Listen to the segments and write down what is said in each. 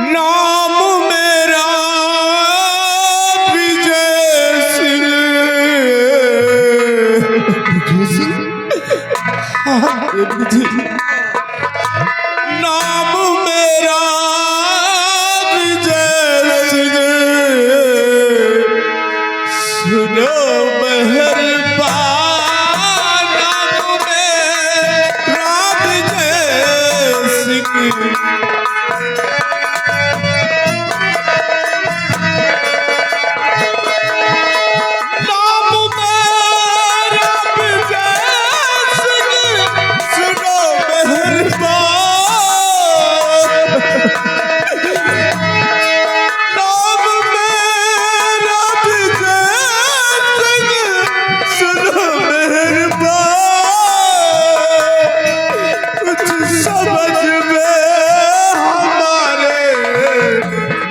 नाम मेरा विजय सिंह। विजय सिंह? नाम मेरा विजय सिंह। सुनो मेहरबान नाम मेरा विजय सिंह।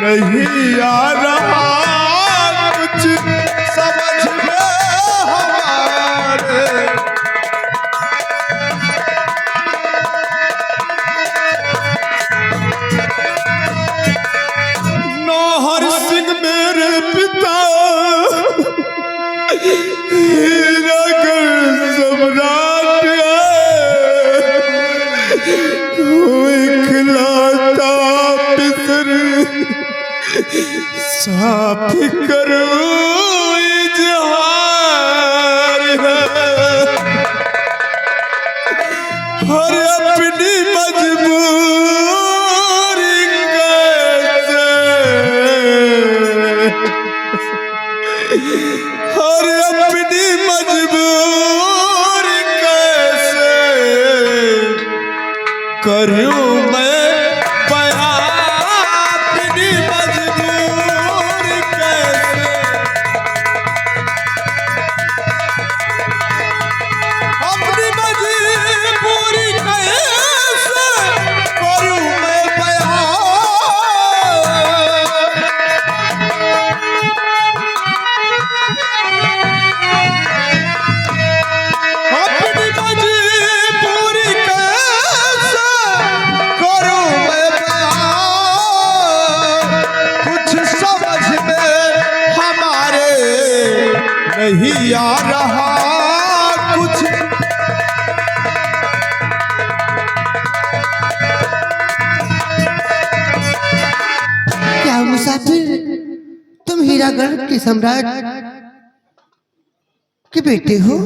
नहीं आ रहा कुछ समझ में हमारे। नौहर सिंह मेरे पिता हीरागढ़ सम्राट इखलाता पितर साफ करो इजहार है। हर अपनी मजबूरी कैसे, हर अपनी मजबूरी कैसे करूं मैं बयां। अपनी मजबूरी कैसे, अपनी मजबूरी कैसे करूं मैं बयां। अपनी मजबूरी कैसे करूं मैं बयां। कुछ समझ में हमारे नहीं आ रहा कुछ। क्या मुसाफिर तुम हीरागढ़ के सम्राट के बेटे हो?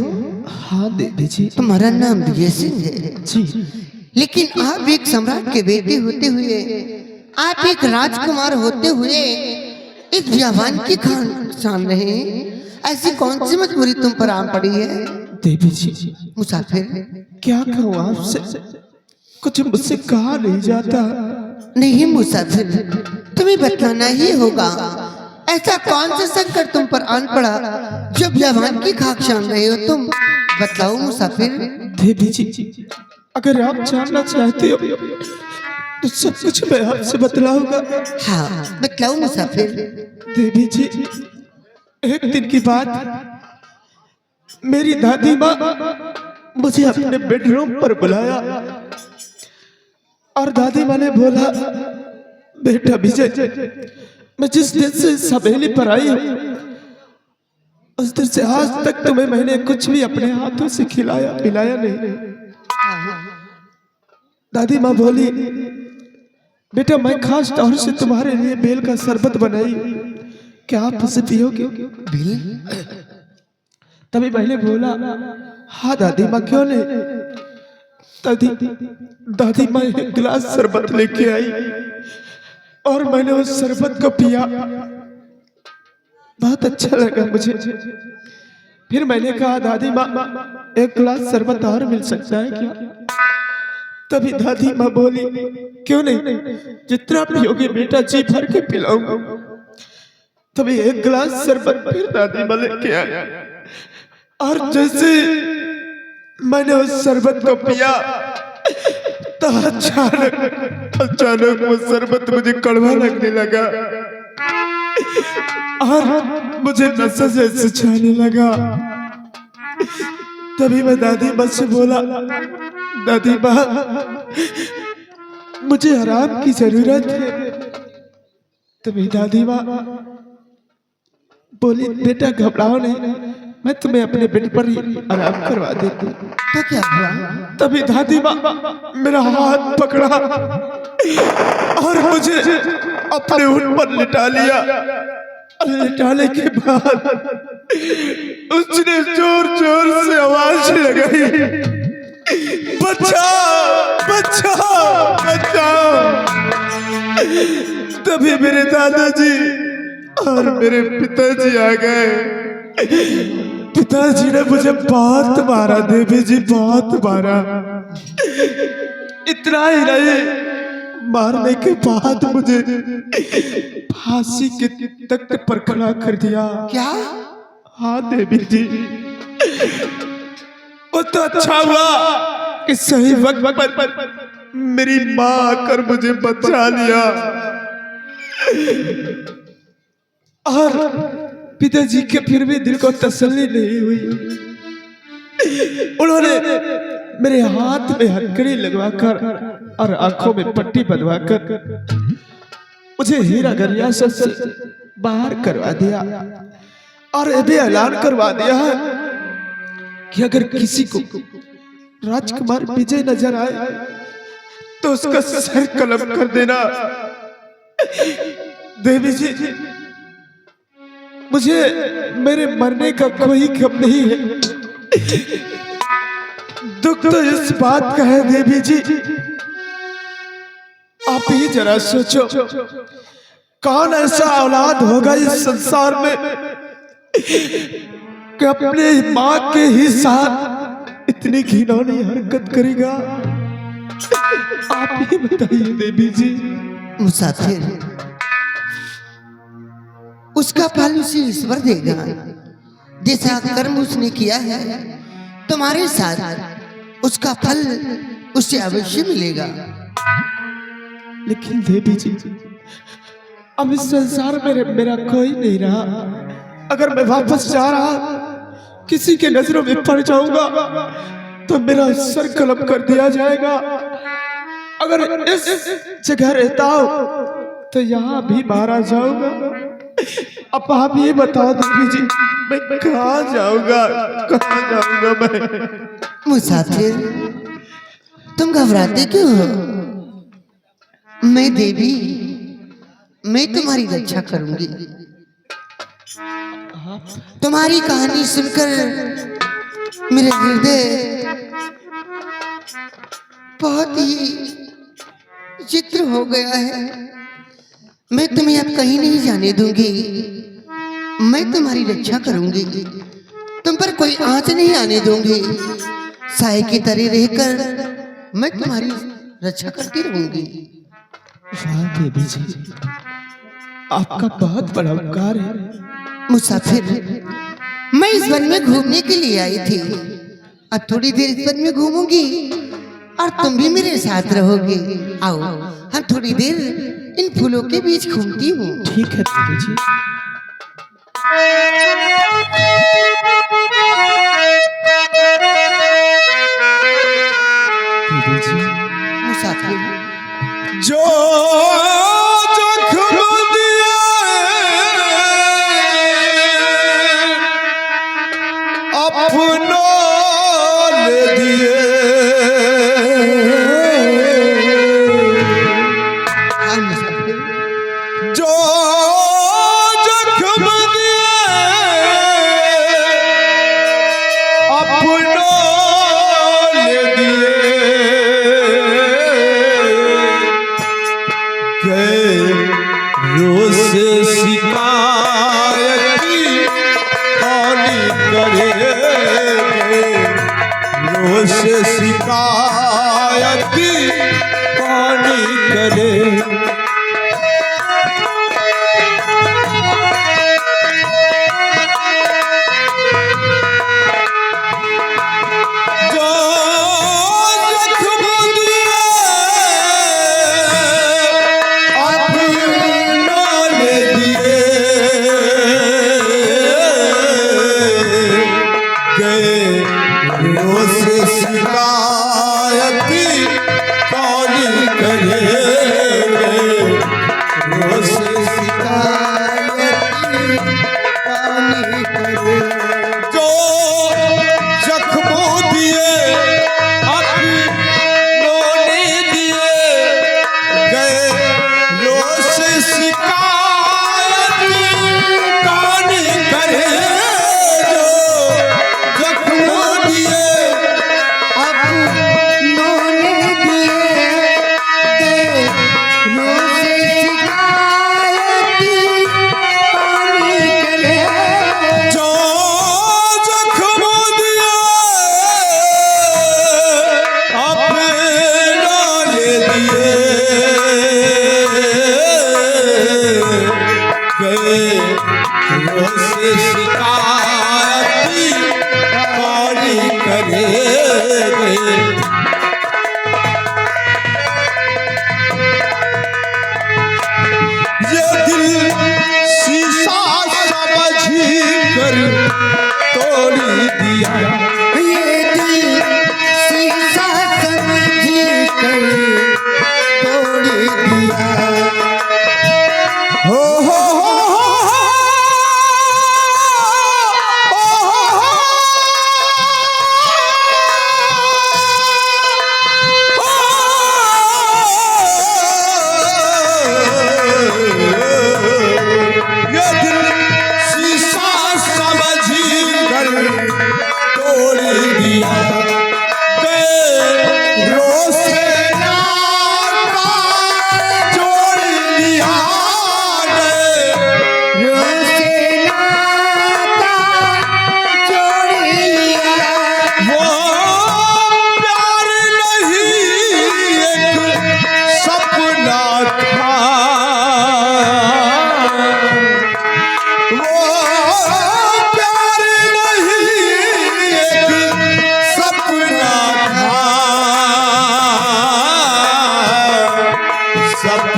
हाँ देवी जी। तुम्हारा नाम विजय सिंह है जी। लेकिन आप एक सम्राट के बेटे होते हुए, आप एक राजकुमार होते हुए इस व्यावान की खान छान रहे हैं। ऐसी कौन सी मजबूरी तुम पर आन पड़ी है? देवी जी मुसाफिर क्या कहूँ आपसे, कुछ मुझसे कहा नहीं जाता। नहीं मुसाफिर, तुम्हें बतलाना ही होगा। ऐसा कौन सा संकट तुम पर आन पड़ा जो व्यावान की खाक छान रहे हो तुम? बतलाओ मुसाफिर। देवी जी अगर आप जानना चाहते हो तो सब कुछ मैं आपसे बतलाऊंगा। हाँ बतलाओ मुसाफिर। देवी जी एक दिन की बात, मेरी दादी माँ मुझे अपने बेडरूम पर बुलाया और दादी माँ ने बोला, बेटा विजय, मैं जिस दिन से सवेली पर आई हूँ उस दिन से आज तक तुम्हें मैंने कुछ भी अपने हाथों से खिलाया पिलाया नहीं। दादी माँ बोली, बेटा मैं खास तौर से तुम्हारे लिए बेल का शरबत बनाई, क्या आप उसे पियोगे? तभी मैंने बोला, हाँ दादी माँ क्यों नहीं। दादी माँ एक गिलास शरबत लेके आई और मैंने उस शरबत को पिया, बहुत अच्छा लगा मुझे। फिर मैंने कहा, दादी माँ एक गिलास शरबत और मिल सकता है क्या? तभी दादी माँ बोली, क्यों नहीं, जितना पियोगे बेटा जी भर के पिलाऊंगा। तभी एक गिलास शरबत फिर दादी माँ लेके आई और जैसे मैंने उस शरबत को पिया तो अचानक वो शरबत मुझे कड़वा लगने लगा और मुझे नशा जैसे छाने लगा। तभी मैं दादी माँ से बोला, दादी माँ मुझे आराम की जरूरत है, तभी दादी माँ बोली बेटा घबराओ नहीं, मैं तुम्हें अपने बेड पर ही आराम करवा देती हूँ। तो क्या हुआ? तभी दादी माँ मेरा हाथ पकड़ा और मुझे अपने ऊँट पर लिटा लिया। और लिटाने के बाद उसने जोर जोर से आवाज लगाई, बचाओ बचाओ बचाओ। तभी मेरे दादाजी और मेरे पिताजी आ गए। पिताजी ने मुझे बहुत मारा देवी जी, बहुत मारा। इतना ही नहीं, मारने के बाद मुझे फांसी के तख्त पर खड़ा कर दिया। क्या? हाँ देवी जी, वो तो अच्छा हुआ कि सही वक्त पर मेरी माँ आकर मुझे बचा लिया। और पिताजी के फिर भी दिल को तसल्ली नहीं हुई। उन्होंने मेरे हाथ में हथकड़ी लगवाकर और आंखों में पट्टी बंधवाकर मुझे हीरा गरिया से बाहर करवा दिया और ये ऐलान करवा दिया है कि अगर किसी को राजकुमार विजय नजर आए तो उसका सर कलम कर देना। देवी जी, मुझे मेरे मरने का कोई गम नहीं है, दुख तो इस बात का है देवी जी। आप ही जरा सोचो, कौन ऐसा औलाद होगा इस संसार में कि अपने माँ के ही साथ इतनी घिनौनी हरकत करेगा? आप ही बताइए देवी जी। मुसाफिर, उसका फल उसे ईश्वर देगा। जैसा कर्म उसने किया है तुम्हारे साथ, उसका फल उसे अवश्य मिलेगा। लेकिन देवी जी, अब इस संसार में मेरा कोई नहीं रहा। अगर मैं वापस जा रहा किसी के नजरों में पड़ जाऊंगा तो मेरा सर कलम कर दिया जाएगा। अगर इस जगह रहता हूं तो यहाँ भी मारा जाऊंगा। अब आप ये बताओ देवी जी, मैं कहाँ जाऊंगा, कहाँ जाऊंगा मैं? मुसाफिर, तुम घबराते क्यों हो? मैं देवी, मैं तुम्हारी रक्षा करूंगी। तुम्हारी कहानी सुनकर मेरे हृदय बहुत ही चित्र हो गया है। मैं तुम्हें अब कहीं नहीं जाने दूंगी। मैं तुम्हारी रक्षा करूंगी, तुम पर कोई आंच नहीं आने दूंगी। साए की तरह रहकर मैं तुम्हारी रक्षा करती रहूंगी। वाह देवी जी, आपका बहुत बड़ा उपकार है। मुसाफिर, मैं इस वन में घूमने के लिए आई थी। अब थोड़ी देर इस वन में घूमूंगी और तुम भी मेरे साथ रहोगे। आओ, हम थोड़ी देर इन फूलों के बीच घूमती हूँ। ठीक है देवी जी। देवी जी, मुसाफिर, जो जख्म दिए अपनों ले दिए, हाँ मुसाफिर, जो जख्म दिए अपनों ले दिए, गए रोज शिकायत खाली करेंगे, रोज शिकायत पानी करे। शिकायत काली करे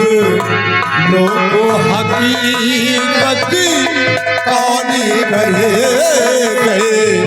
लोगों हकीकत कौन करे गए